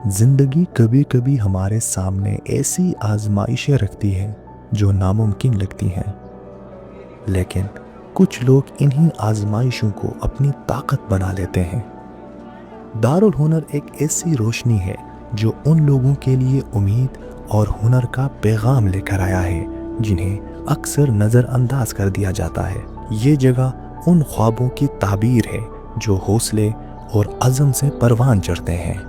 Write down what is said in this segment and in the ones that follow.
زندگی کبھی کبھی ہمارے سامنے ایسی آزمائشیں رکھتی ہے جو ناممکن لگتی ہیں، لیکن کچھ لوگ انہی آزمائشوں کو اپنی طاقت بنا لیتے ہیں۔ دارالہنر ایک ایسی روشنی ہے جو ان لوگوں کے لیے امید اور ہنر کا پیغام لے کر آیا ہے جنہیں اکثر نظر انداز کر دیا جاتا ہے۔ یہ جگہ ان خوابوں کی تعبیر ہے جو حوصلے اور عزم سے پروان چڑھتے ہیں۔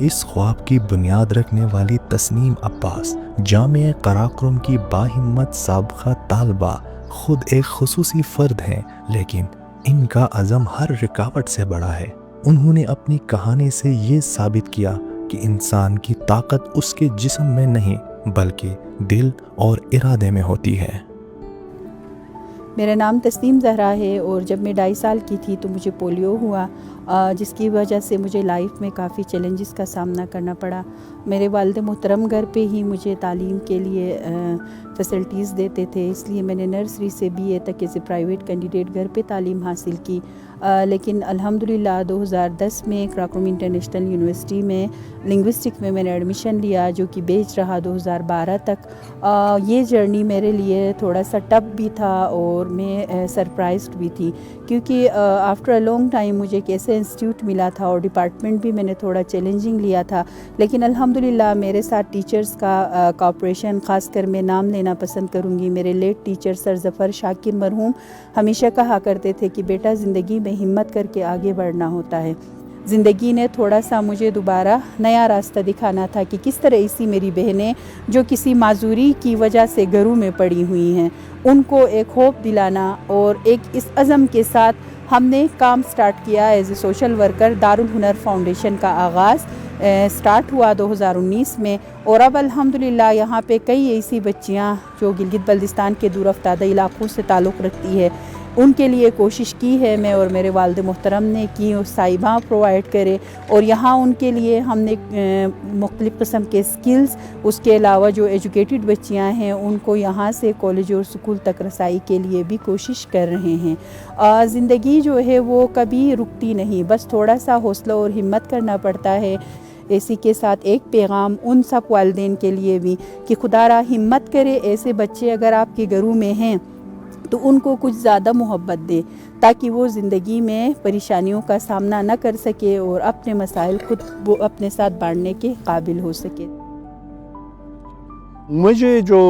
اس خواب کی بنیاد رکھنے والی تسنیم عباس جامعہ قراقرم کی باہمت سابقہ طالبہ خود ایک خصوصی فرد ہیں، لیکن ان کا عزم ہر رکاوٹ سے بڑا ہے۔ انہوں نے اپنی کہانی سے یہ ثابت کیا کہ انسان کی طاقت اس کے جسم میں نہیں بلکہ دل اور ارادے میں ہوتی ہے۔ میرا نام تسنیم زہرا ہے اور جب میں 2.5 سال کی تھی تو مجھے پولیو ہوا، جس کی وجہ سے مجھے لائف میں کافی چیلنجز کا سامنا کرنا پڑا۔ میرے والد محترم گھر پہ ہی مجھے تعلیم کے لیے فیسلٹیز دیتے تھے، اس لیے میں نے نرسری سے BA تک ایز اے پرائیویٹ کینڈیڈیٹ گھر پہ تعلیم حاصل کی، لیکن الحمدللہ 2010 میں قراقرم انٹرنیشنل یونیورسٹی میں لنگوسٹک میں نے ایڈمیشن لیا، جو کہ بیچ رہا 2012 تک۔ یہ جرنی میرے لیے تھوڑا سا ٹف بھی تھا اور میں سرپرائزڈ بھی تھی، کیونکہ آفٹر اے لانگ ٹائم مجھے ایک ایسے انسٹیٹیوٹ ملا تھا اور ڈپارٹمنٹ بھی میں نے تھوڑا چیلنجنگ لیا تھا، لیکن الحمدللہ میرے ساتھ ٹیچرز کا کوآپریشن، خاص کر میں نام لینا پسند کروں گی، میرے لیٹ ٹیچر سر ظفر شاکر مرحوم ہمیشہ کہا کرتے تھے کہ بیٹا زندگی میں ہمت کر کے آگے بڑھنا ہوتا ہے۔ زندگی نے تھوڑا سا مجھے دوبارہ نیا راستہ دکھانا تھا کہ کس طرح ایسی میری بہنیں جو کسی معذوری کی وجہ سے گھروں میں پڑی ہوئی ہیں، ان کو ایک ہوپ دلانا، اور ایک اس عزم کے ساتھ ہم نے کام سٹارٹ کیا as a social worker. Darulhunar foundation کا آغاز سٹارٹ ہوا 2019 میں، اور اب الحمدللہ یہاں پہ کئی ایسی بچیاں جو گلگت بلتستان کے دور افتادہ علاقوں سے تعلق رکھتی ہے، ان کے لیے کوشش کی ہے میں اور میرے والد محترم نے کی صاحباں پرووائڈ کرے، اور یہاں ان کے لیے ہم نے مختلف قسم کے سکلز، اس کے علاوہ جو ایجوکیٹڈ بچیاں ہیں ان کو یہاں سے کالج اور سکول تک رسائی کے لیے بھی کوشش کر رہے ہیں۔ زندگی جو ہے وہ کبھی رکتی نہیں، بس تھوڑا سا حوصلہ اور ہمت کرنا پڑتا ہے۔ اسی کے ساتھ ایک پیغام ان سب والدین کے لیے بھی کہ خدا را ہمت کرے، ایسے بچے اگر آپ کے گھروں میں ہیں تو ان کو کچھ زیادہ محبت دے تاکہ وہ زندگی میں پریشانیوں کا سامنا نہ کر سکے اور اپنے مسائل خود وہ اپنے ساتھ بانٹنے کے قابل ہو سکے۔ مجھے جو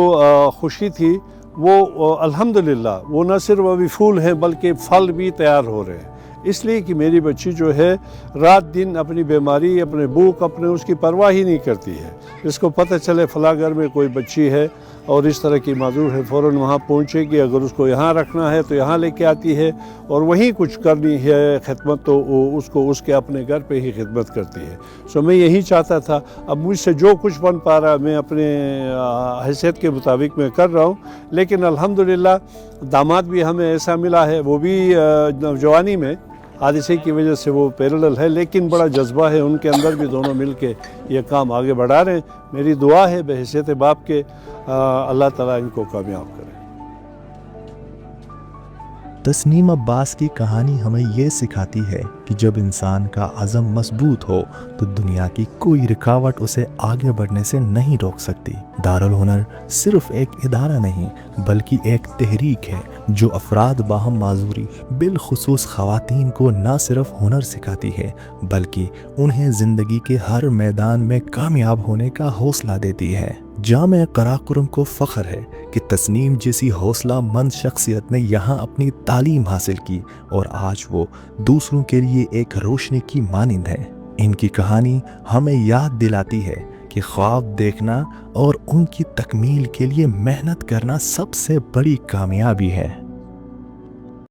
خوشی تھی وہ الحمدللہ وہ نہ صرف ابھی پھول ہیں بلکہ پھل بھی تیار ہو رہے ہیں، اس لیے کہ میری بچی جو ہے رات دن اپنی بیماری، اپنے بھوک، اپنے اس کی پرواہ ہی نہیں کرتی ہے۔ اس کو پتہ چلے فلاں گھر میں کوئی بچی ہے اور اس طرح کی معذور ہے، فوراً وہاں پہنچے گی، اگر اس کو یہاں رکھنا ہے تو یہاں لے کے آتی ہے، اور وہیں کچھ کرنی ہے خدمت تو اس کو اس کے اپنے گھر پہ ہی خدمت کرتی ہے۔ سو میں یہی چاہتا تھا، اب مجھ سے جو کچھ بن پا رہا میں اپنے حیثیت کے مطابق میں کر رہا ہوں، لیکن الحمدللہ داماد بھی ہمیں ایسا ملا ہے، وہ بھی نوجوانی میں حادثے کی وجہ سے وہ پیرالل ہے، لیکن بڑا جذبہ ہے ان کے اندر بھی، دونوں مل کے یہ کام آگے بڑھا رہے ہیں۔ میری دعا ہے بحیثیت باپ کے اللہ تعالیٰ ان کو کامیاب کرے۔ تسنیم عباس کی کہانی ہمیں یہ سکھاتی ہے کہ جب انسان کا عزم مضبوط ہو تو دنیا کی کوئی رکاوٹ اسے آگے بڑھنے سے نہیں روک سکتی۔ دارالہنر صرف ایک ادارہ نہیں بلکہ ایک تحریک ہے جو افراد باہم معذوری، بالخصوص خواتین کو نہ صرف ہنر سکھاتی ہے بلکہ انہیں زندگی کے ہر میدان میں کامیاب ہونے کا حوصلہ دیتی ہے۔ جامعہ قراقرم کو فخر ہے کہ تسنیم جیسی حوصلہ مند شخصیت نے یہاں اپنی تعلیم حاصل کی اور آج وہ دوسروں کے لیے ایک روشنی کی مانند ہے۔ ان کی کہانی ہمیں یاد دلاتی ہے کہ خواب دیکھنا اور ان کی تکمیل کے لیے محنت کرنا سب سے بڑی کامیابی ہے۔